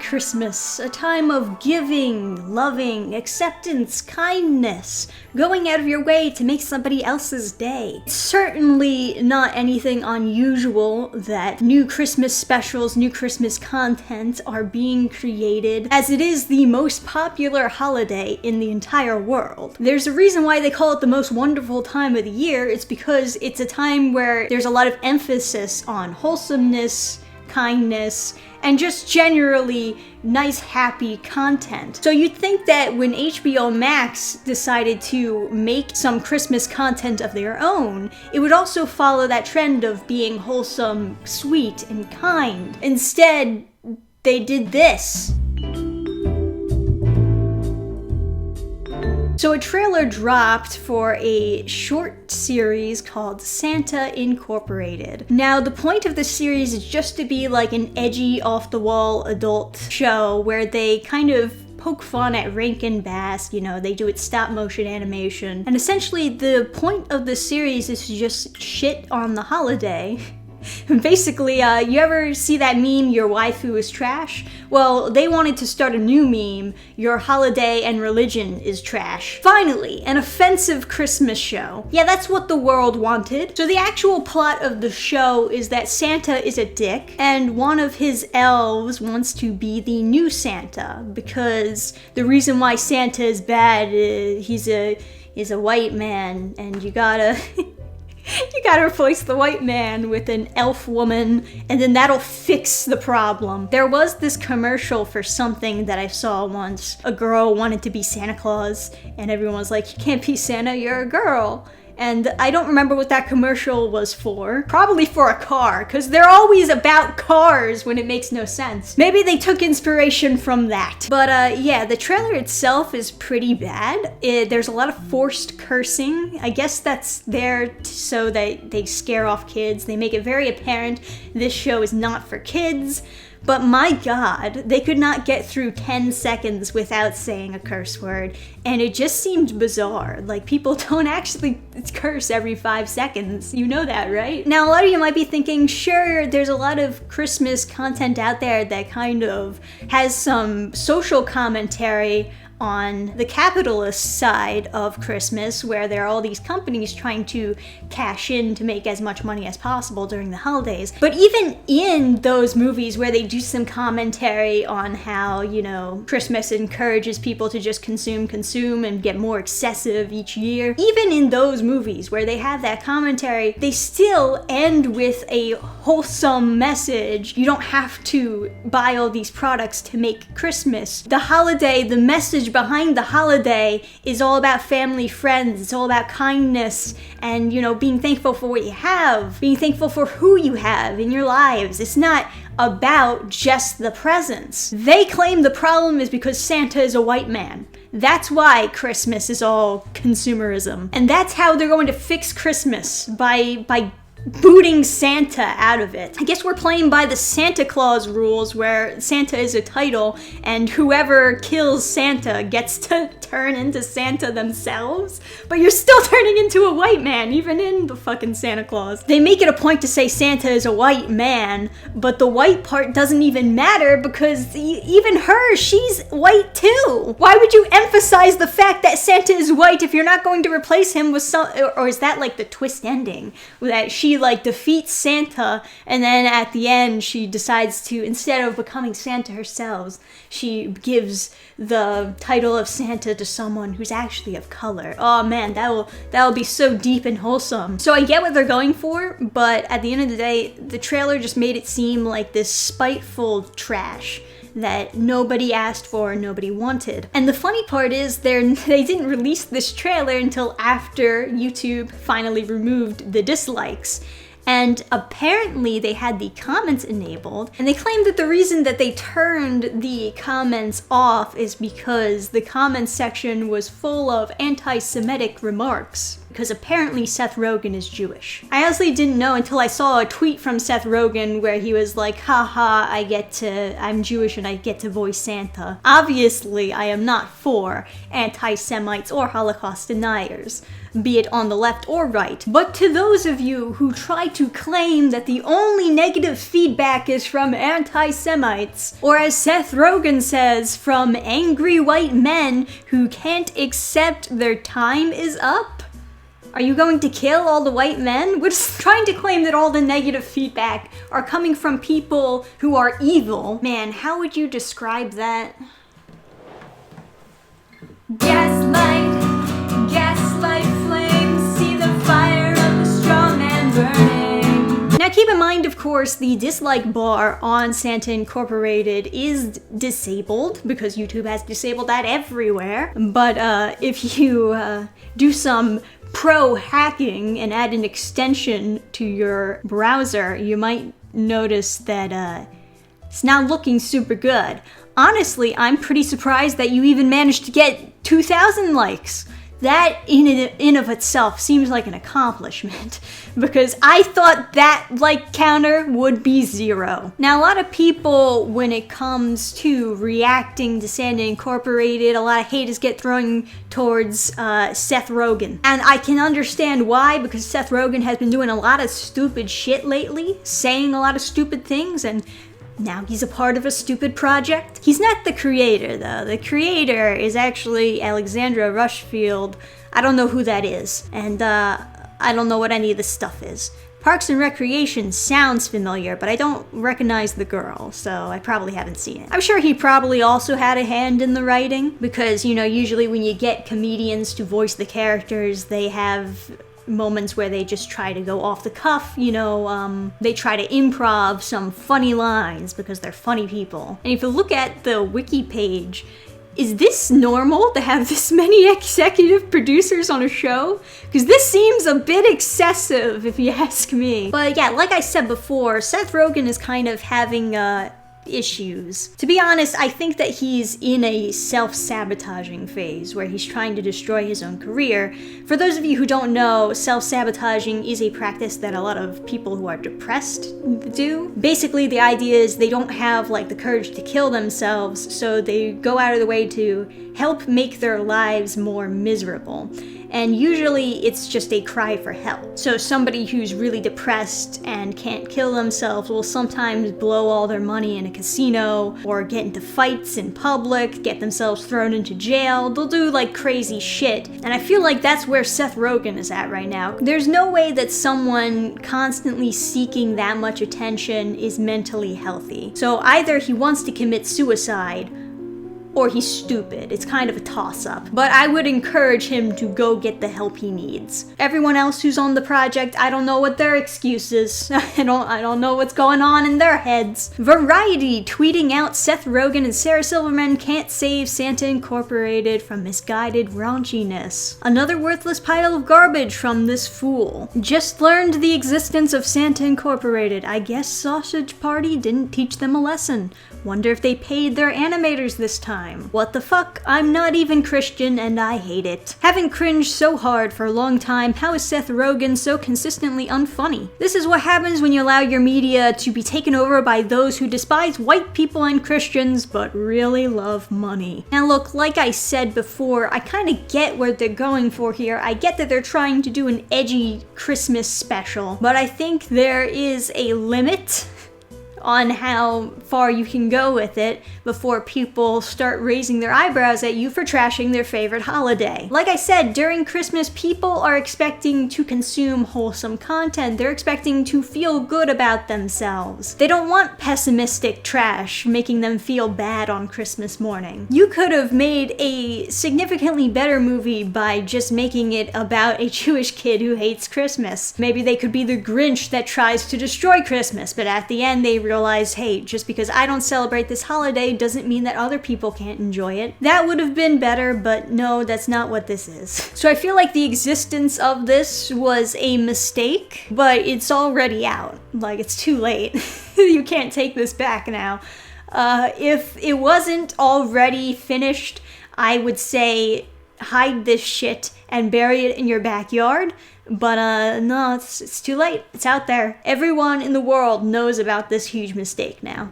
Christmas, a time of giving, loving, acceptance, kindness, going out of your way to make somebody else's day. It's certainly not anything unusual that new Christmas specials, new Christmas content are being created, as it is the most popular holiday in the entire world. There's a reason why they call it the most wonderful time of the year. It's because it's a time where there's a lot of emphasis on wholesomeness, kindness, and just generally nice, happy content. So you'd think that when HBO Max decided to make some Christmas content of their own, it would also follow that trend of being wholesome, sweet, and kind. Instead, they did this. So a trailer dropped for a short series called Santa Incorporated. Now, the point of the series is just to be like an edgy, off-the-wall adult show where they kind of poke fun at Rankin Bass, you know, they do it stop motion animation. And essentially the point of the series is to just shit on the holiday. Basically, you ever see that meme, your waifu is trash? Well, they wanted to start a new meme, your holiday and religion is trash. Finally, an offensive Christmas show. Yeah, that's what the world wanted. So the actual plot of the show is that Santa is a dick, and one of his elves wants to be the new Santa, because the reason why Santa is bad is he's a white man, and you gotta... You gotta replace the white man with an elf woman, and then that'll fix the problem. There was this commercial for something that I saw once. A girl wanted to be Santa Claus, and everyone was like, you can't be Santa, you're a girl. And I don't remember what that commercial was for. Probably for a car, because they're always about cars when it makes no sense. Maybe they took inspiration from that. But yeah, the trailer itself is pretty bad. There's a lot of forced cursing. I guess that's there so that they scare off kids. They make it very apparent this show is not for kids. But my God, they could not get through 10 seconds without saying a curse word, and it just seemed bizarre. Like, people don't actually curse every 5 seconds. You know that, right? Now, a lot of you might be thinking, sure, there's a lot of Christmas content out there that kind of has some social commentary on the capitalist side of Christmas, where there are all these companies trying to cash in to make as much money as possible during the holidays. But even in those movies where they do some commentary on how, you know, Christmas encourages people to just consume and get more excessive each year, even in those movies where they have that commentary, they still end with a wholesome message. You don't have to buy all these products to make Christmas. The holiday, the message behind the holiday is all about family, friends. It's all about kindness and, you know, being thankful for what you have, being thankful for who you have in your lives. It's not about just the presents. They claim the problem is because Santa is a white man. That's why Christmas is all consumerism. And that's how they're going to fix Christmas, by booting Santa out of it. I guess we're playing by the Santa Claus rules, where Santa is a title and whoever kills Santa gets to turn into Santa themselves, but you're still turning into a white man even in the fucking Santa Claus. They make it a point to say Santa is a white man, but the white part doesn't even matter because even her, she's white too. Why would you emphasize the fact that Santa is white if you're not going to replace him with some, or is that like the twist ending that she like defeats Santa, and then at the end she decides to, instead of becoming Santa herself, she gives the title of Santa to someone who's actually of color. Oh man, that'll be so deep and wholesome. So I get what they're going for, but at the end of the day, the trailer just made it seem like this spiteful trash that nobody asked for, nobody wanted. And the funny part is they didn't release this trailer until after YouTube finally removed the dislikes. And apparently they had the comments enabled, and they claimed that the reason that they turned the comments off is because the comments section was full of anti-Semitic remarks. because apparently Seth Rogen is Jewish. I honestly didn't know until I saw a tweet from Seth Rogen where he was like, haha, I'm Jewish and I get to voice Santa. Obviously, I am not for anti-Semites or Holocaust deniers, be it on the left or right. But to those of you who try to claim that the only negative feedback is from anti-Semites, or as Seth Rogen says, from angry white men who can't accept their time is up, are you going to kill all the white men? We're just trying to claim that all the negative feedback are coming from people who are evil. Man, how would you describe that? Gaslight flames, see the fire of the straw man burning. Now keep in mind, of course, the dislike bar on Santa Incorporated is disabled, because YouTube has disabled that everywhere. But if you do some pro hacking and add an extension to your browser, you might notice that it's not looking super good. Honestly, I'm pretty surprised that you even managed to get 2,000 likes. That in of itself seems like an accomplishment, because I thought that like counter would be 0. Now, a lot of people, when it comes to reacting to Santa Incorporated, a lot of hate is get thrown towards Seth Rogen. And I can understand why, because Seth Rogen has been doing a lot of stupid shit lately, saying a lot of stupid things, and now he's a part of a stupid project. He's not the creator, though. The creator is actually Alexandra Rushfield. I don't know who that is, and I don't know what any of this stuff is. Parks and Recreation sounds familiar, but I don't recognize the girl, so I probably haven't seen it. I'm sure he probably also had a hand in the writing, because, you know, usually when you get comedians to voice the characters, they have moments where they just try to go off the cuff, you know, they try to improv some funny lines because they're funny people. And if you look at the wiki page, is this normal to have this many executive producers on a show? Because this seems a bit excessive, if you ask me. But yeah, like I said before, Seth Rogen is kind of having issues. To be honest, I think that he's in a self-sabotaging phase where he's trying to destroy his own career. For those of you who don't know, self-sabotaging is a practice that a lot of people who are depressed do. Basically, the idea is they don't have like the courage to kill themselves, so they go out of the way to help make their lives more miserable. And usually it's just a cry for help. So somebody who's really depressed and can't kill themselves will sometimes blow all their money in a casino, or get into fights in public, get themselves thrown into jail. They'll do like crazy shit. And I feel like that's where Seth Rogen is at right now. There's no way that someone constantly seeking that much attention is mentally healthy. So either he wants to commit suicide, or he's stupid. It's kind of a toss-up. But I would encourage him to go get the help he needs. Everyone else who's on the project, I don't know what their excuse is. I don't know what's going on in their heads. Variety tweeting out Seth Rogen and Sarah Silverman can't save Santa Incorporated from misguided raunchiness. Another worthless pile of garbage from this fool. Just learned the existence of Santa Incorporated. I guess Sausage Party didn't teach them a lesson. Wonder if they paid their animators this time. What the fuck? I'm not even Christian and I hate it. Haven't cringed so hard for a long time. How is Seth Rogen so consistently unfunny? This is what happens when you allow your media to be taken over by those who despise white people and Christians but really love money. Now look, like I said before, I kind of get what they're going for here. I get that they're trying to do an edgy Christmas special, but I think there is a limit on how far you can go with it before people start raising their eyebrows at you for trashing their favorite holiday. Like I said, during Christmas, people are expecting to consume wholesome content. They're expecting to feel good about themselves. They don't want pessimistic trash making them feel bad on Christmas morning. You could have made a significantly better movie by just making it about a Jewish kid who hates Christmas. Maybe they could be the Grinch that tries to destroy Christmas, but at the end they realize, hey, just because I don't celebrate this holiday doesn't mean that other people can't enjoy it. That would have been better, but no, that's not what this is. So I feel like the existence of this was a mistake, but it's already out. Like, it's too late. You can't take this back now. If it wasn't already finished, I would say hide this shit and bury it in your backyard. But no, it's too late. It's out there. Everyone in the world knows about this huge mistake now.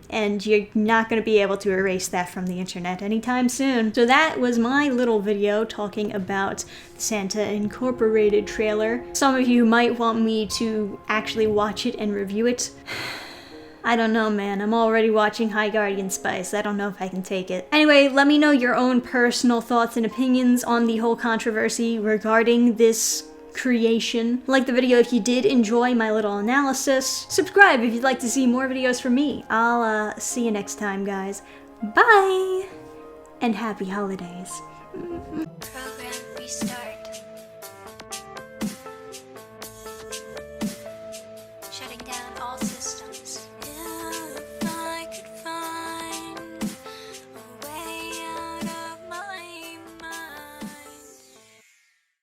And you're not going to be able to erase that from the internet anytime soon. So that was my little video talking about the Santa Incorporated trailer. Some of you might want me to actually watch it and review it. I don't know, man. I'm already watching High Guardian Spice. I don't know if I can take it. Anyway, let me know your own personal thoughts and opinions on the whole controversy regarding this creation. Like the video if you did enjoy my little analysis. Subscribe if you'd like to see more videos from me. I'll see you next time, guys. Bye! And happy holidays. Program restart.